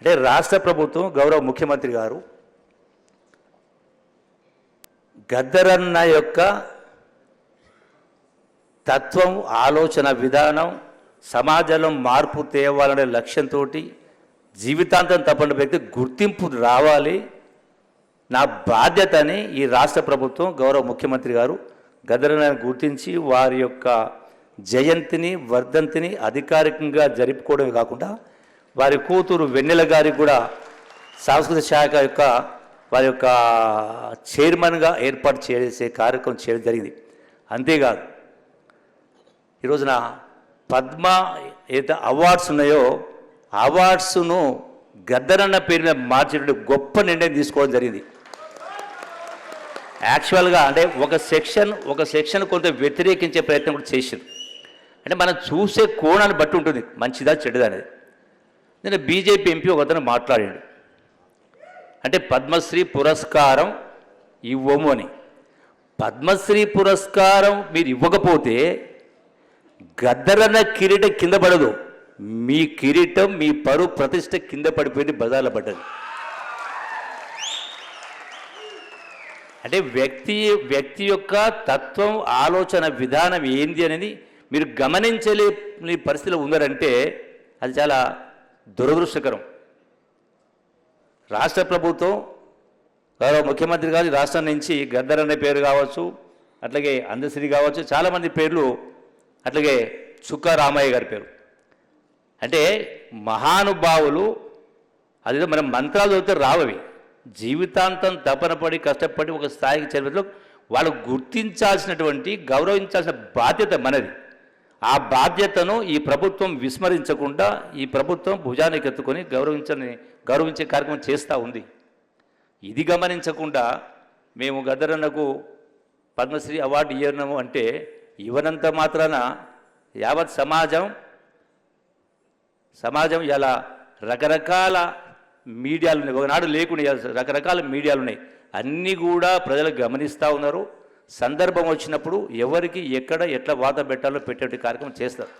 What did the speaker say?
అంటే రాష్ట్ర ప్రభుత్వం గౌరవ ముఖ్యమంత్రి గారు గద్దరన్న యొక్క తత్వం, ఆలోచన విధానం సమాజంలో మార్పు తేవాలనే లక్ష్యంతో జీవితాంతం తప్పని వ్యక్తి గుర్తింపు రావాలి, నా బాధ్యతని ఈ రాష్ట్ర ప్రభుత్వం గౌరవ ముఖ్యమంత్రి గారు గద్దరన్నను గుర్తించి వారి యొక్క జయంతిని, వర్ధంతిని అధికారికంగా జరుపుకోవడమే కాకుండా వారి కూతురు వెన్నెల గారికి కూడా సాంస్కృతిక శాఖ యొక్క వారి యొక్క చైర్మన్గా ఏర్పాటు చేసే కార్యక్రమం చేయడం జరిగింది. అంతేకాదు ఈరోజున పద్మ ఏదైతే అవార్డ్స్ ఉన్నాయో అవార్డ్స్ను గద్దరన్న పేరు మీద మార్చేటువంటి గొప్ప నిర్ణయం తీసుకోవడం జరిగింది. యాక్చువల్గా అంటే ఒక సెక్షన్ కొంత వ్యతిరేకించే ప్రయత్నం కూడా చేసింది. అంటే మనం చూసే కోణాన్ని బట్టి ఉంటుంది మంచిదా చెడుదా అనేది. నేను బీజేపీ ఎంపీ ఒక అతను మాట్లాడాడు, అంటే పద్మశ్రీ పురస్కారం ఇవ్వము అని. పద్మశ్రీ పురస్కారం మీరు ఇవ్వకపోతే గద్దరన్న కిరీటం కింద పడదు, మీ కిరీటం, మీ పరువు ప్రతిష్ట కింద పడిపోయింది, బజార్లో పడ్డది. అంటే వ్యక్తి యొక్క తత్వం, ఆలోచన విధానం ఏంది అనేది మీరు గమనించలేని పరిస్థితిలో ఉన్నారంటే అది చాలా దురదృష్టకరం. రాష్ట్ర ప్రభుత్వం గౌరవ ముఖ్యమంత్రి గారు రాష్ట్రం నుంచి గద్దరన్న పేరు కావచ్చు, అట్లాగే అందశ్రీ కావచ్చు, చాలామంది పేర్లు, అట్లాగే చుక్కా రామయ్య గారి పేరు. అంటే మహానుభావులు, అదేదో మనం మంత్రాలు చదివితే రావవి, జీవితాంతం తపన పడి కష్టపడి ఒక స్థాయికి చేరులో వాళ్ళు గుర్తించాల్సినటువంటి, గౌరవించాల్సిన బాధ్యత మనది. ఆ బాధ్యతను ఈ ప్రభుత్వం విస్మరించకుండా ఈ ప్రభుత్వం భుజానికి ఎత్తుకొని గౌరవించే కార్యక్రమం చేస్తూ ఉంది. ఇది గమనించకుండా మేము గద్దరన్నకు పద్మశ్రీ అవార్డు ఇవ్వను అంటే ఇవ్వనంత మాత్రాన యావత్ సమాజం ఇలా రకరకాల మీడియాలు ఉన్నాయి, ఒకనాడు లేకుండా రకరకాల మీడియాలు ఉన్నాయి, అన్నీ కూడా ప్రజలు గమనిస్తూ ఉన్నారు. సందర్భం వచ్చినప్పుడు ఎవరికి ఎక్కడ ఎట్లా వాత పెట్టాలో పెట్టే కార్యక్రమం చేస్తారు.